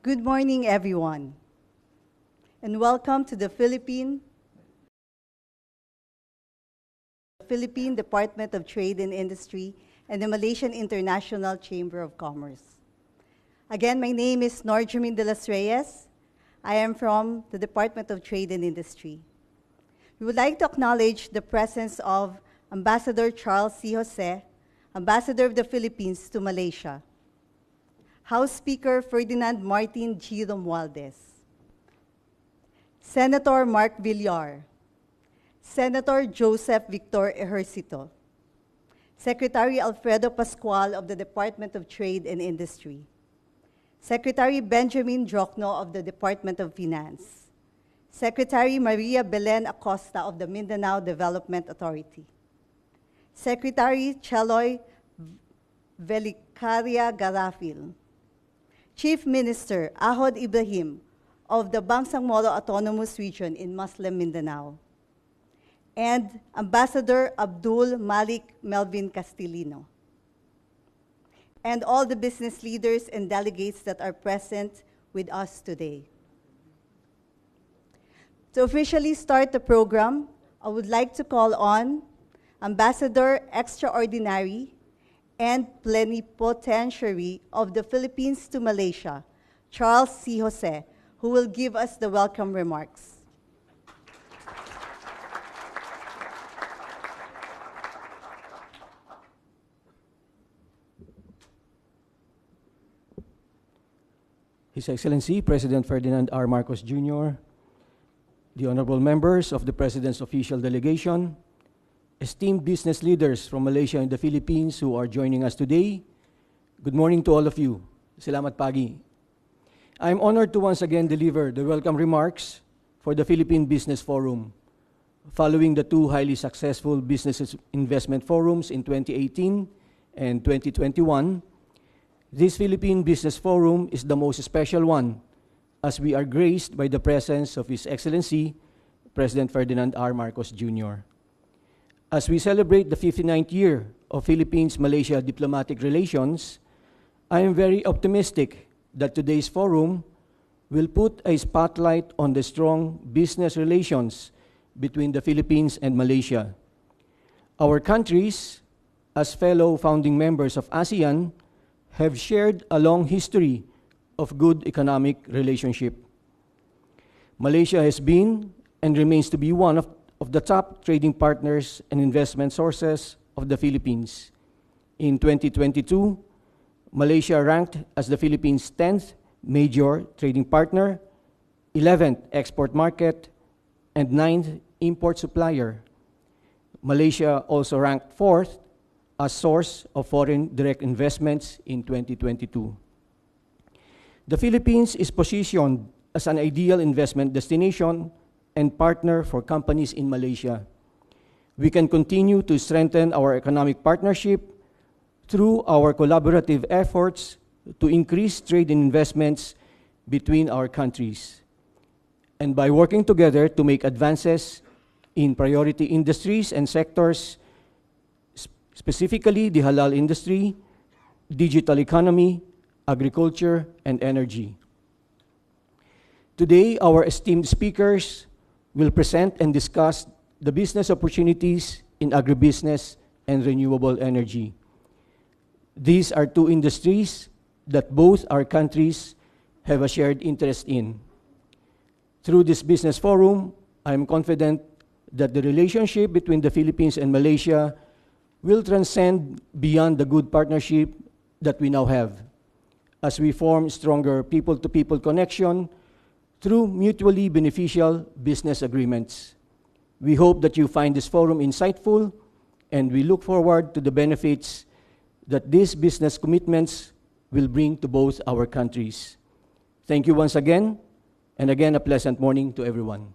Good morning, everyone, and welcome to the Philippine Department of Trade and Industry and the Malaysian International Chamber of Commerce. Again, my name is Norjamin de los Reyes. I am from the Department of Trade and Industry. We would like to acknowledge the presence of Ambassador Charles C. Jose, Ambassador of the Philippines to Malaysia, House Speaker Ferdinand Martin G. Romualdez, Senator Mark Villar, Senator Joseph Victor Ejercito, Secretary Alfredo Pascual of the Department of Trade and Industry, Secretary Benjamin Jokno of the Department of Finance, Secretary Maria Belen Acosta of the Mindanao Development Authority, Secretary Cheloy Velicaria Garafil, Chief Minister Ahod Ibrahim of the Bangsang Moro Autonomous Region in Muslim Mindanao, and Ambassador Abdul Malik Melvin Castillino, and all the business leaders and delegates that are present with us today. To officially start the program, I would like to call on Ambassador Extraordinary and Plenipotentiary of the Philippines to Malaysia, Charles C. Jose, who will give us the welcome remarks. His Excellency, President Ferdinand R. Marcos Jr., the honorable members of the President's official delegation, esteemed business leaders from Malaysia and the Philippines who are joining us today, good morning to all of you. Salamat pagi. I am honored to once again deliver the welcome remarks for the Philippine Business Forum, following the two highly successful business investment forums in 2018 and 2021. This Philippine Business Forum is the most special one, as we are graced by the presence of His Excellency, President Ferdinand R. Marcos Jr. As we celebrate the 59th year of Philippines-Malaysia diplomatic relations, I am very optimistic that today's forum will put a spotlight on the strong business relations between the Philippines and Malaysia. Our countries, as fellow founding members of ASEAN, have shared a long history of good economic relationship. Malaysia has been and remains to be one of the top trading partners and investment sources of the Philippines. In 2022, Malaysia ranked as the Philippines' 10th major trading partner, 11th export market, and 9th import supplier. Malaysia also ranked 4th as source of foreign direct investments in 2022. The Philippines is positioned as an ideal investment destination and partner for companies in Malaysia. We can continue to strengthen our economic partnership through our collaborative efforts to increase trade and investments between our countries, and by working together to make advances in priority industries and sectors, specifically the halal industry, digital economy, agriculture, and energy. Today, our esteemed speakers will present and discuss the business opportunities in agribusiness and renewable energy. These are two industries that both our countries have a shared interest in. Through this business forum, I am confident that the relationship between the Philippines and Malaysia will transcend beyond the good partnership that we now have, as we form stronger people-to-people connection through mutually beneficial business agreements. We hope that you find this forum insightful, and we look forward to the benefits that these business commitments will bring to both our countries. Thank you once again, and again, a pleasant morning to everyone.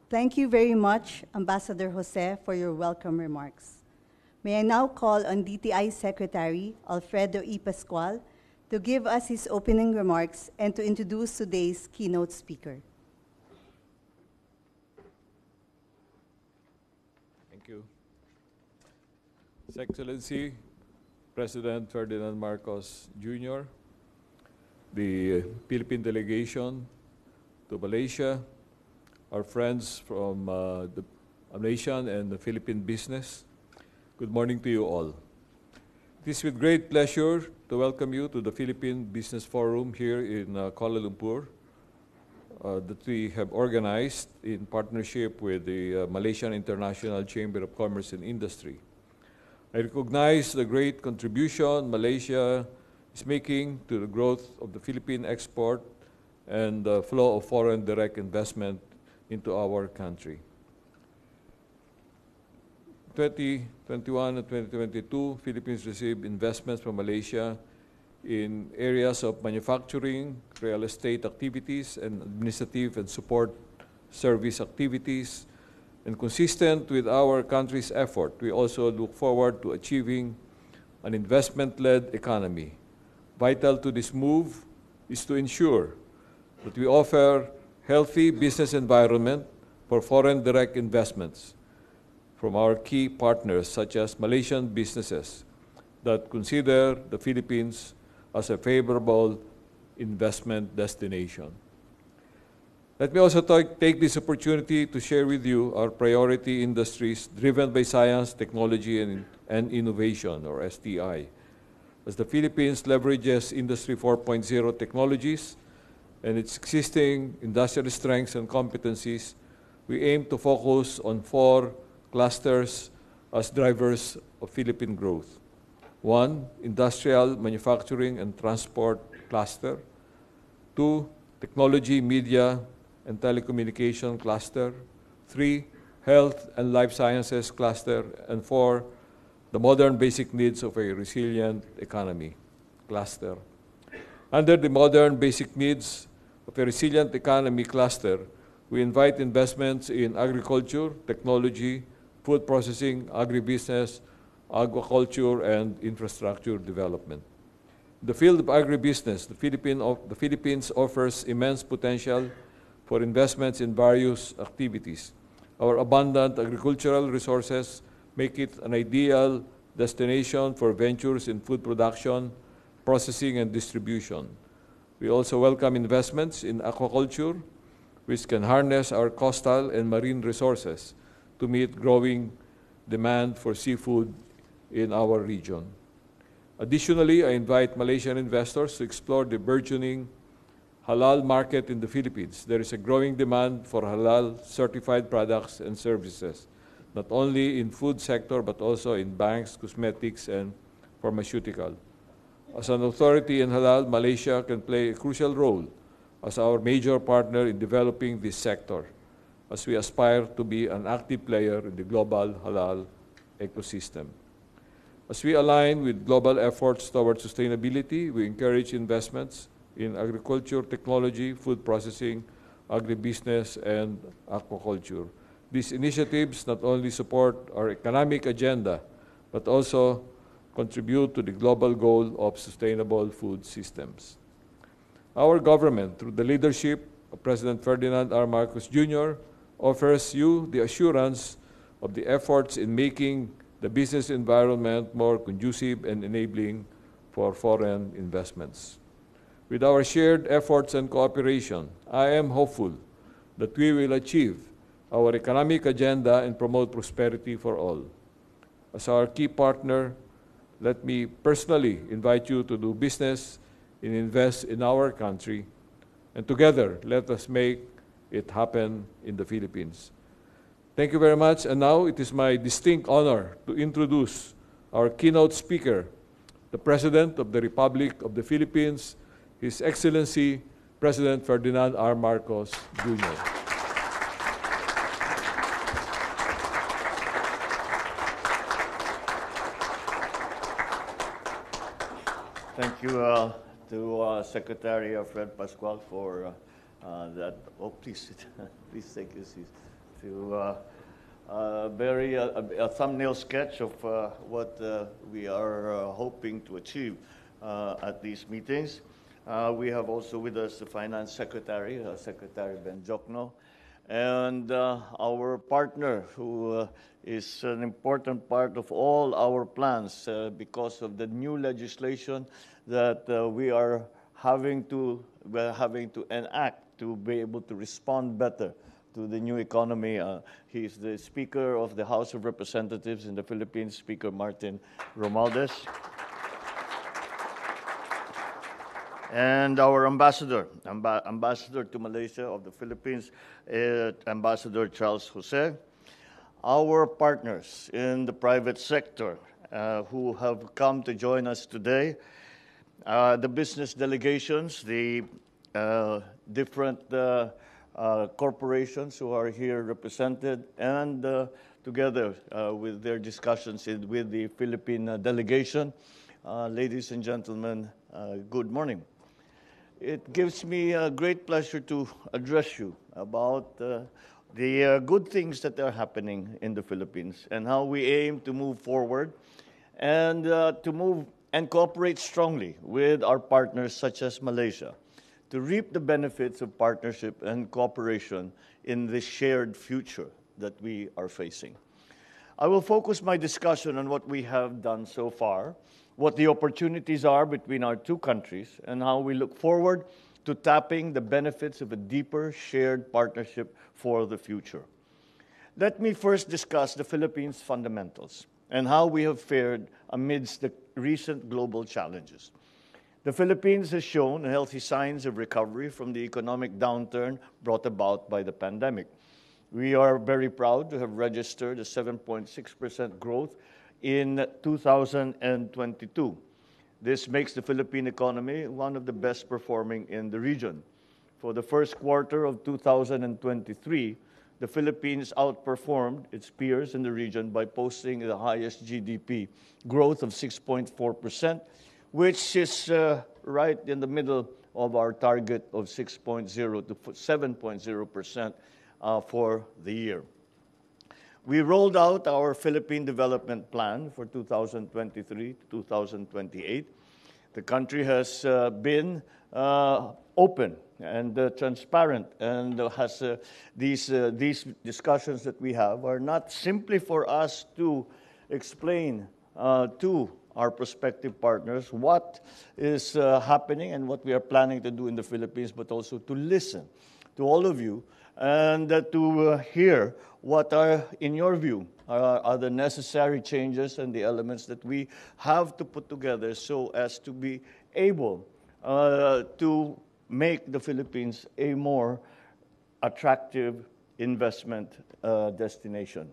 Thank you very much, Ambassador Jose, for your welcome remarks. May I now call on DTI Secretary Alfredo E. Pascual to give us his opening remarks and to introduce today's keynote speaker. Thank you. His Excellency President Ferdinand Marcos Jr., the Philippine delegation to Malaysia, our friends from the Malaysian and the Philippine business, good morning to you all. It is with great pleasure to welcome you to the Philippine Business Forum here in Kuala Lumpur that we have organized in partnership with the Malaysian International Chamber of Commerce and Industry. I recognize the great contribution Malaysia is making to the growth of the Philippine export and the flow of foreign direct investment into our country. 2021 and 2022, Philippines received investments from Malaysia in areas of manufacturing, real estate activities, and administrative and support service activities. And consistent with our country's effort, we also look forward to achieving an investment-led economy. Vital to this move is to ensure that we offer healthy business environment for foreign direct investments from our key partners such as Malaysian businesses that consider the Philippines as a favorable investment destination. Let me also take this opportunity to share with you our priority industries driven by science, technology, and innovation, or STI. As the Philippines leverages Industry 4.0 technologies and its existing industrial strengths and competencies, we aim to focus on 4 clusters as drivers of Philippine growth. 1, industrial, manufacturing, and transport cluster. 2, technology, media, and telecommunication cluster. 3, health and life sciences cluster. And 4, the modern basic needs of a resilient economy cluster. Under the modern basic needs of a resilient economy cluster, we invite investments in agriculture, technology, food processing, agribusiness, aquaculture, and infrastructure development. In the field of agribusiness, the Philippines offers immense potential for investments in various activities. Our abundant agricultural resources make it an ideal destination for ventures in food production, processing, and distribution. We also welcome investments in aquaculture, which can harness our coastal and marine resources to meet growing demand for seafood in our region. Additionally, I invite Malaysian investors to explore the burgeoning halal market in the Philippines. There is a growing demand for halal certified products and services, not only in food sector but also in banks, cosmetics, and pharmaceutical. As an authority in halal, Malaysia can play a crucial role as our major partner in developing this sector, as we aspire to be an active player in the global halal ecosystem. As we align with global efforts towards sustainability, we encourage investments in agriculture, technology, food processing, agribusiness, and aquaculture. These initiatives not only support our economic agenda, but also contribute to the global goal of sustainable food systems. Our government, through the leadership of President Ferdinand R. Marcos Jr., offers you the assurance of the efforts in making the business environment more conducive and enabling for foreign investments. With our shared efforts and cooperation, I am hopeful that we will achieve our economic agenda and promote prosperity for all. As our key partner, let me personally invite you to do business and invest in our country, and together let us make it happen in the Philippines. Thank you very much, and now it is my distinct honor to introduce our keynote speaker, the President of the Republic of the Philippines, His Excellency President Ferdinand R. Marcos Jr. Thank you to Secretary Fred Pascual for that. Oh, please, please take your seat. To a thumbnail sketch of what we are hoping to achieve at these meetings. We have also with us the Finance Secretary, Secretary Ben Jokno, and our partner who is an important part of all our plans because of the new legislation that we're having to enact to be able to respond better to the new economy. He's the Speaker of the House of Representatives in the Philippines, Speaker Martin Romualdez. And our ambassador to Malaysia of the Philippines, Ambassador Charles Jose. Our partners in the private sector who have come to join us today, the business delegations, the different corporations who are here represented, and together with their discussions with the Philippine delegation. Ladies and gentlemen, good morning. It gives me a great pleasure to address you about the good things that are happening in the Philippines and how we aim to move forward and to move and cooperate strongly with our partners such as Malaysia to reap the benefits of partnership and cooperation in the shared future that we are facing. I will focus my discussion on what we have done so far, what the opportunities are between our two countries, and how we look forward to tapping the benefits of a deeper shared partnership for the future. Let me first discuss the Philippines' fundamentals and how we have fared amidst the recent global challenges. The Philippines has shown healthy signs of recovery from the economic downturn brought about by the pandemic. We are very proud to have registered a 7.6% growth in 2022. This makes the Philippine economy one of the best performing in the region. For the first quarter of 2023, the Philippines outperformed its peers in the region by posting the highest GDP growth of 6.4%, which is right in the middle of our target of 6.0 to 7.0% for the year. We rolled out our Philippine Development Plan for 2023 to 2028. The country has been open and transparent, and has these discussions that we have are not simply for us to explain to our prospective partners what is happening and what we are planning to do in the Philippines, but also to listen to all of you and to hear what are, in your view, are the necessary changes and the elements that we have to put together so as to be able to make the Philippines a more attractive investment destination.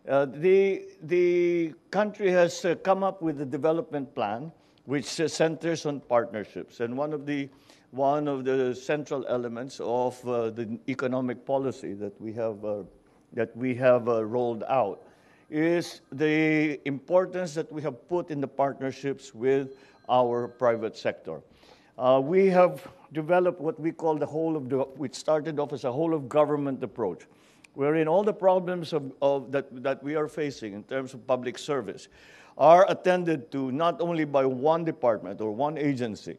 The country has come up with a development plan which centers on partnerships, and one of the central elements of the economic policy that we have rolled out is the importance that we have put in the partnerships with our private sector. We have developed what we call which started off as a whole of government approach, wherein all the problems that we are facing in terms of public service are attended to not only by one department or one agency,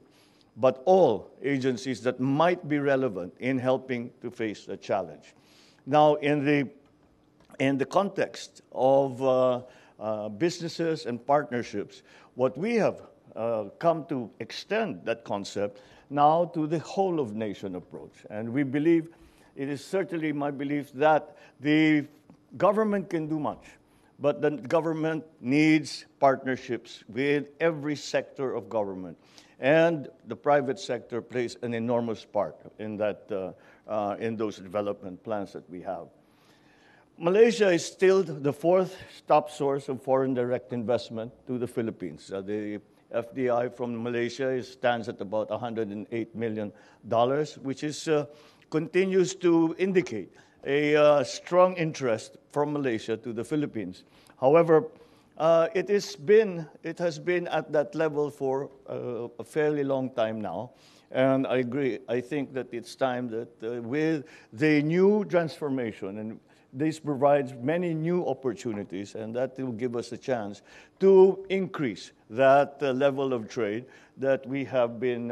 but all agencies that might be relevant in helping to face the challenge. Now, in the context of businesses and partnerships, what we have come to extend that concept now to the whole of nation approach. And we believe, it is certainly my belief, that the government can do much, but the government needs partnerships with every sector of government. And the private sector plays an enormous part in in those development plans that we have. Malaysia is still the fourth top source of foreign direct investment to the Philippines. The FDI from Malaysia stands at about $108 million, which continues to indicate a strong interest from Malaysia to the Philippines. However, it has been at that level for a fairly long time now, and I agree. I think that it's time that with the new transformation, and this provides many new opportunities, and that will give us a chance to increase that level of trade that we have been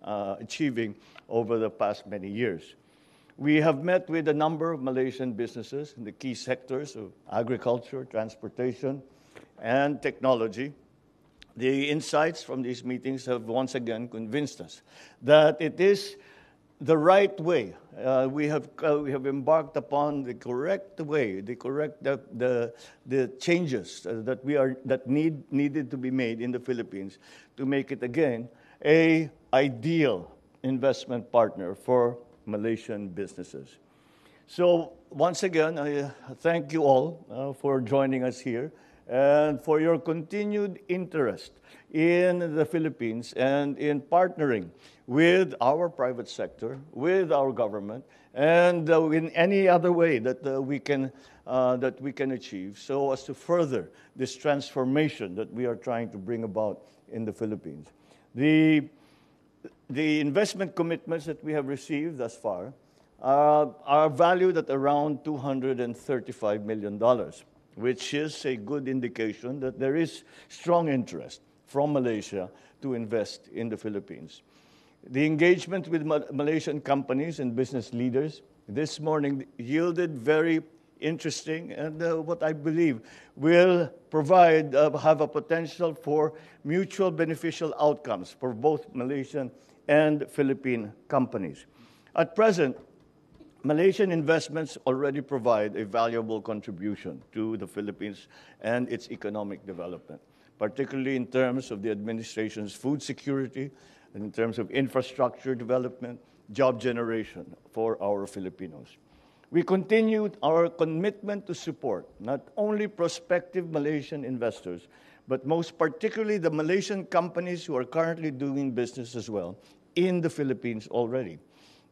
achieving over the past many years. We have met with a number of Malaysian businesses in the key sectors of agriculture, transportation, and technology. The insights from these meetings have once again convinced us that it is the right way. We have embarked upon the correct way, the changes that needed to be made in the Philippines to make it again a ideal investment partner for Malaysian businesses. So once again, I thank you all for joining us here and for your continued interest in the Philippines and in partnering with our private sector, with our government, and in any other way that we can achieve, so as to further this transformation that we are trying to bring about in the Philippines. The investment commitments that we have received thus far are valued at around $235 million, which is a good indication that there is strong interest from Malaysia to invest in the Philippines. The engagement with Malaysian companies and business leaders this morning yielded very interesting and what I believe will provide, have a potential for mutual beneficial outcomes for both Malaysian and Philippine companies. At present, Malaysian investments already provide a valuable contribution to the Philippines and its economic development, particularly in terms of the administration's food security, and in terms of infrastructure development, job generation for our Filipinos. We continued our commitment to support not only prospective Malaysian investors, but most particularly the Malaysian companies who are currently doing business as well in the Philippines already.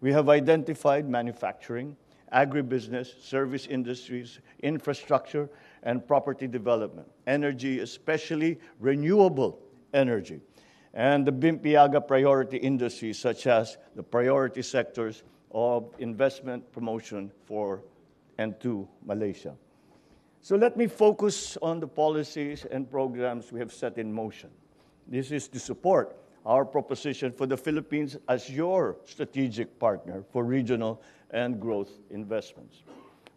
We have identified manufacturing, agribusiness, service industries, infrastructure, and property development, energy, especially renewable energy, and the BIMPIAGA priority industries, such as the priority sectors of investment promotion for and to Malaysia. So let me focus on the policies and programs we have set in motion. This is to support our proposition for the Philippines as your strategic partner for regional and growth investments.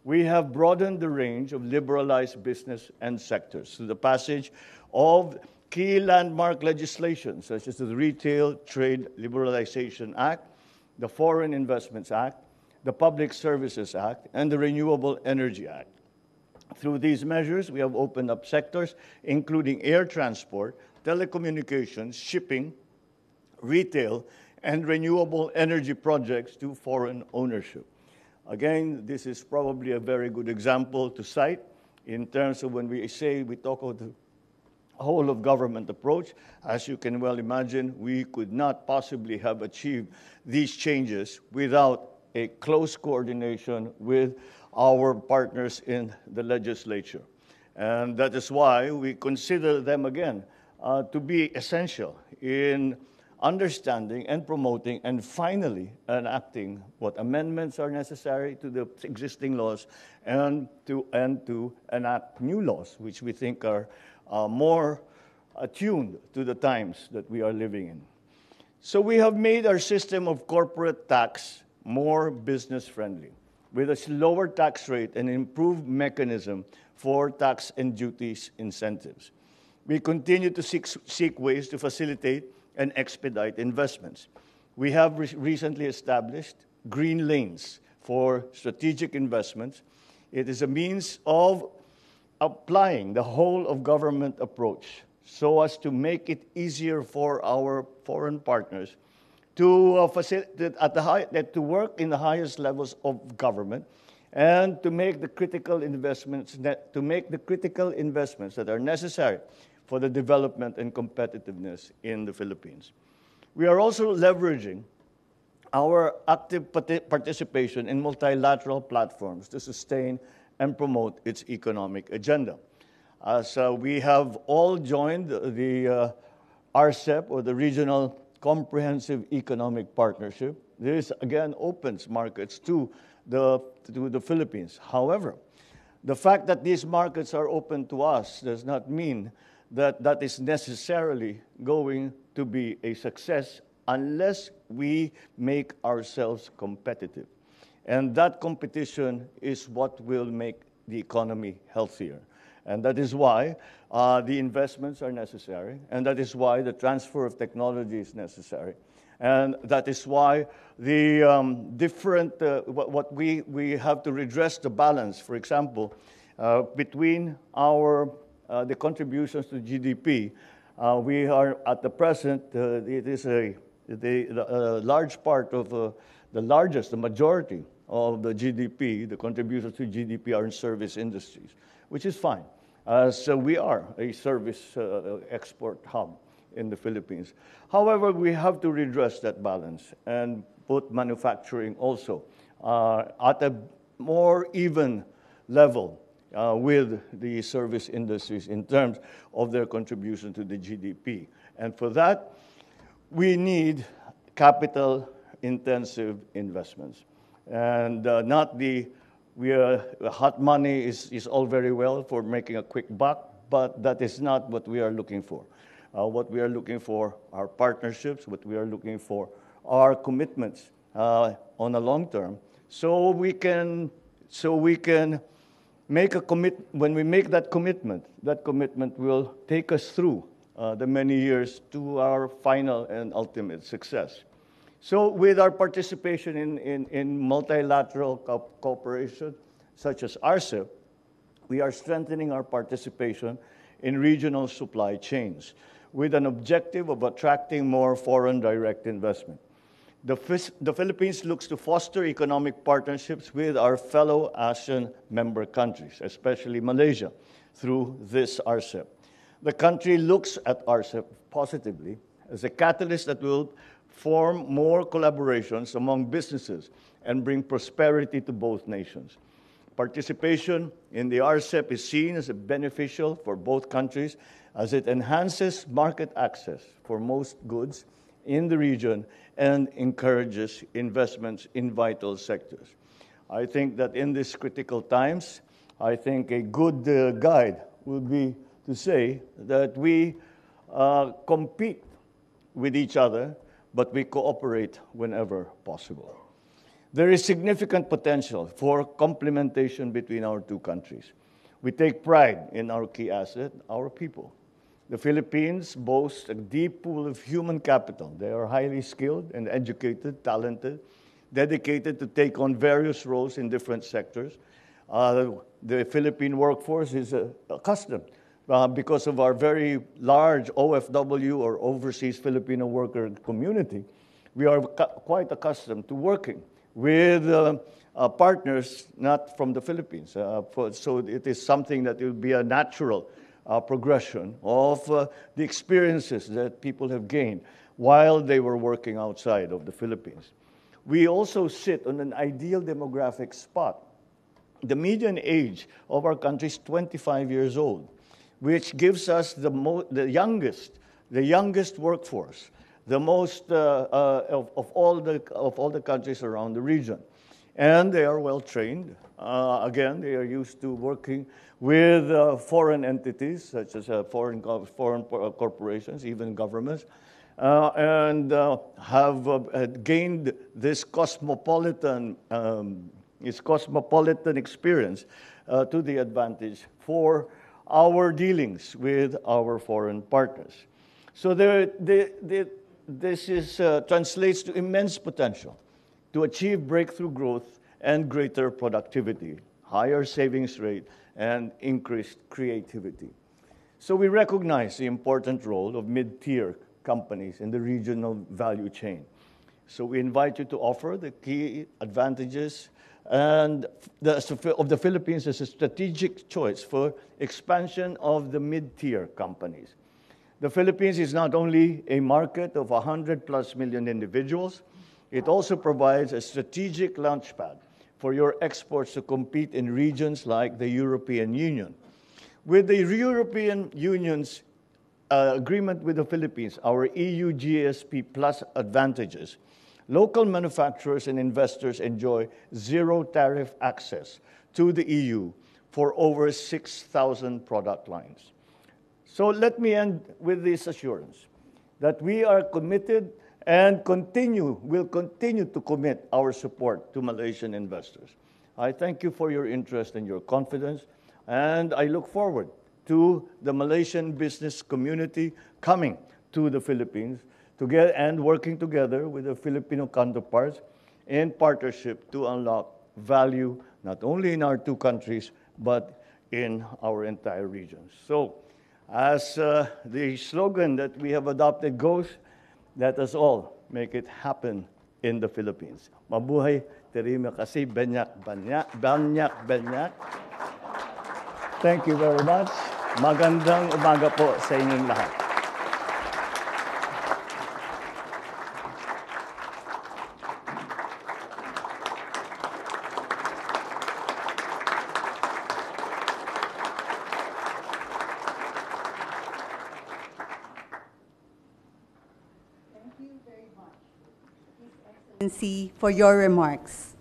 We have broadened the range of liberalized business and sectors through the passage of key landmark legislation, such as the Retail Trade Liberalization Act, the Foreign Investments Act, the Public Services Act, and the Renewable Energy Act. Through these measures, we have opened up sectors including air transport, telecommunications, shipping, retail, and renewable energy projects to foreign ownership. Again, this is probably a very good example to cite in terms of when we talk about the whole of government approach. As you can well imagine, we could not possibly have achieved these changes without a close coordination with our partners in the legislature. And that is why we consider them again to be essential in understanding and promoting and finally enacting what amendments are necessary to the existing laws and to enact new laws, which we think are more attuned to the times that we are living in. So we have made our system of corporate tax more business-friendly, with a lower tax rate and improved mechanism for tax and duties incentives. We continue to seek ways to facilitate and expedite investments. We have recently established green lanes for strategic investments. It is a means of applying the whole of government approach so as to make it easier for our foreign partners to facilitate to work in the highest levels of government and to make the critical investments that are necessary for the development and competitiveness in the Philippines. We are also leveraging our active participation in multilateral platforms to sustain and promote its economic agenda. As we have all joined the RCEP, or the Regional Comprehensive Economic Partnership, this again opens markets to the Philippines. However, the fact that these markets are open to us does not mean that that is necessarily going to be a success unless we make ourselves competitive. And that competition is what will make the economy healthier. And that is why the investments are necessary, and that is why the transfer of technology is necessary. And that is why the what we have to redress the balance, for example, between the contributions to GDP. We are, at the present, it is a large part of the majority of the GDP, the contributions to GDP are in service industries, which is fine. So we are a service export hub in the Philippines. However, we have to redress that balance and put manufacturing also at a more even level with the service industries in terms of their contribution to the GDP. And for that, we need capital-intensive investments. And hot money is all very well for making a quick buck, but that is not what we are looking for. What we are looking for are partnerships. What we are looking for are commitments on a long term, so we can make a when we make that commitment will take us through the many years to our final and ultimate success. So with our participation in multilateral cooperation, such as RCEP, we are strengthening our participation in regional supply chains with an objective of attracting more foreign direct investment. The Philippines looks to foster economic partnerships with our fellow ASEAN member countries, especially Malaysia, through this RCEP. The country looks at RCEP positively as a catalyst that will form more collaborations among businesses and bring prosperity to both nations. Participation in the RCEP is seen as beneficial for both countries as it enhances market access for most goods in the region and encourages investments in vital sectors. I think that in these critical times, I think a good guide would be to say that we compete with each other, but we cooperate whenever possible. There is significant potential for complementation between our two countries. We take pride in our key asset, our people. The Philippines boasts a deep pool of human capital. They are highly skilled and educated, talented, dedicated to take on various roles in different sectors. The Philippine workforce is accustomed because of our very large OFW or overseas Filipino worker community. We are quite accustomed to working with partners not from the Philippines. So it is something that will be a natural progression of the experiences that people have gained while they were working outside of the Philippines. We also sit on an ideal demographic spot. The median age of our country is 25 years old, which gives us the youngest workforce, the most of all the countries around the region. And they are well trained. Again, they are used to working with foreign entities, such as foreign corporations, even governments, and have gained this cosmopolitan experience to the advantage for our dealings with our foreign partners. So this translates to immense potential to achieve breakthrough growth and greater productivity, higher savings rate, and increased creativity. So we recognize the important role of mid-tier companies in the regional value chain. So we invite you to offer the key advantages of the Philippines as a strategic choice for expansion of the mid-tier companies. The Philippines is not only a market of 100+ million individuals, it also provides a strategic launchpad for your exports to compete in regions like the European Union. With the European Union's agreement with the Philippines, our EU GSP Plus advantages, local manufacturers and investors enjoy zero tariff access to the EU for over 6,000 product lines. So let me end with this assurance that we are committed and will continue to commit our support to Malaysian investors. I thank you for your interest and your confidence, and I look forward to the Malaysian business community coming to the Philippines together and working together with the Filipino counterparts in partnership to unlock value not only in our two countries but in our entire region. So, as the slogan that we have adopted goes, let us all make it happen in the Philippines. Mabuhay, terima kasih, banyak. Thank you very much. Magandang umaga po sa inyong lahat. For your remarks.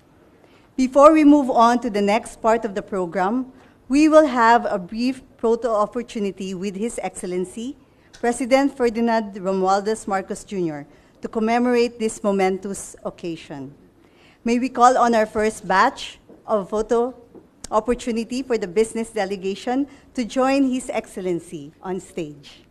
Before we move on to the next part of the program, we will have a brief proto opportunity with His Excellency, President Ferdinand Romualdez Marcos Jr., to commemorate this momentous occasion. May we call on our first batch of photo opportunity for the business delegation to join His Excellency on stage.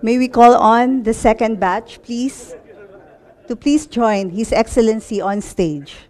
May we call on the second batch, please, to please join His Excellency on stage.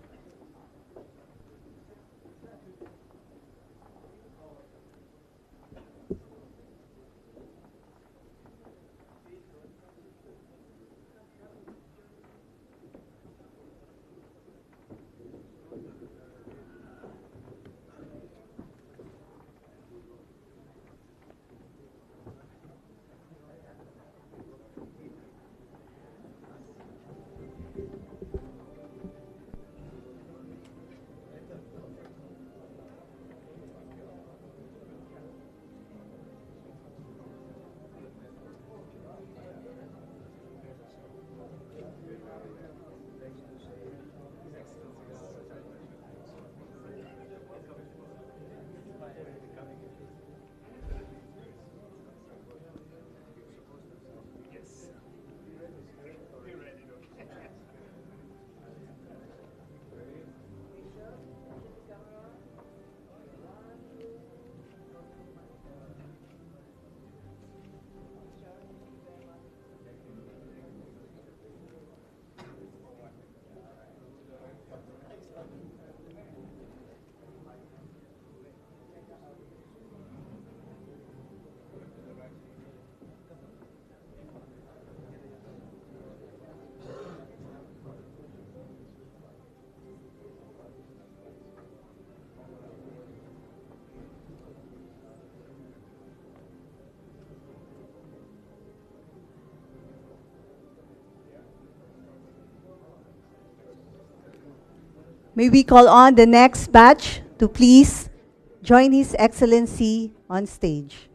May we call on the next batch to please join His Excellency on stage.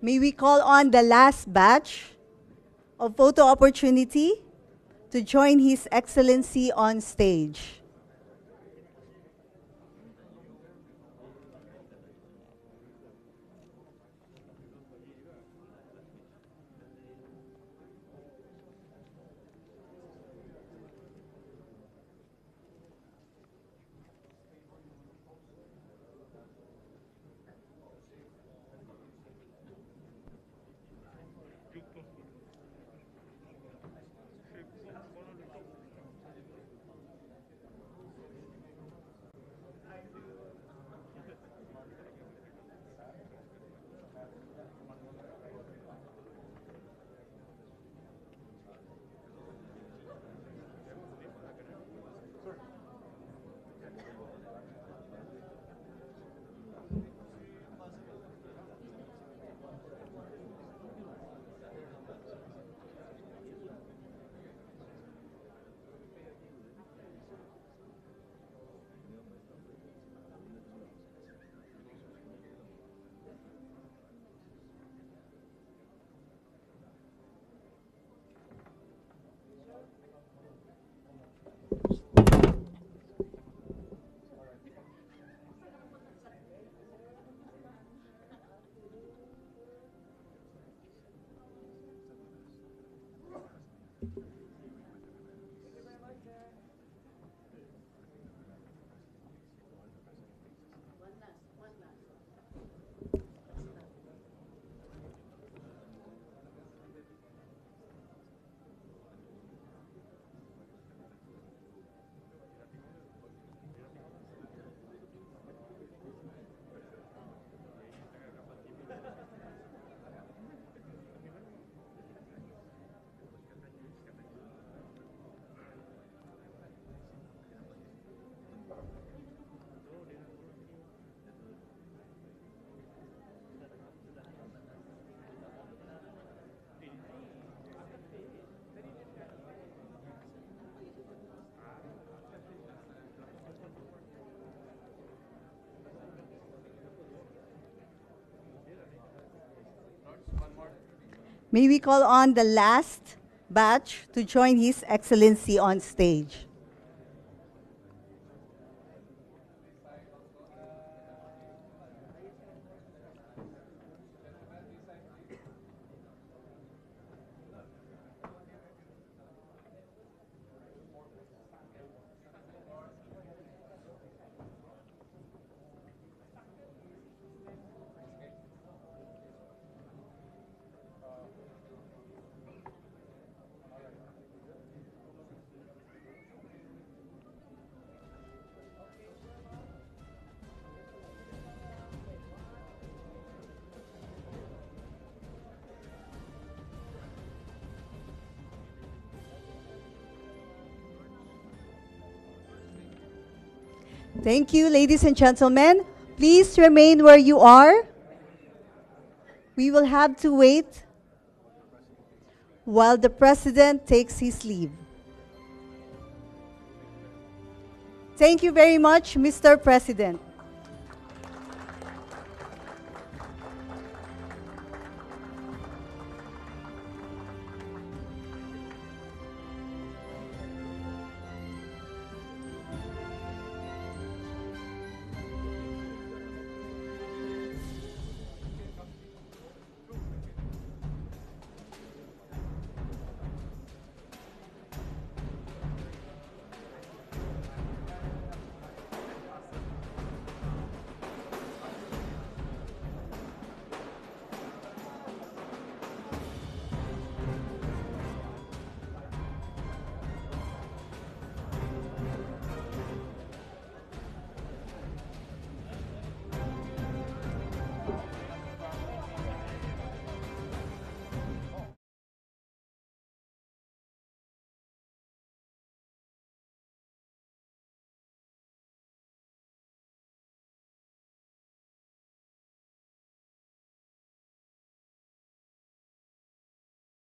May we call on the last batch of photo opportunity to join His Excellency on stage. May we call on the last batch to join His Excellency on stage. Thank you, ladies and gentlemen. Please remain where you are. We will have to wait while the President takes his leave. Thank you very much, Mr. President.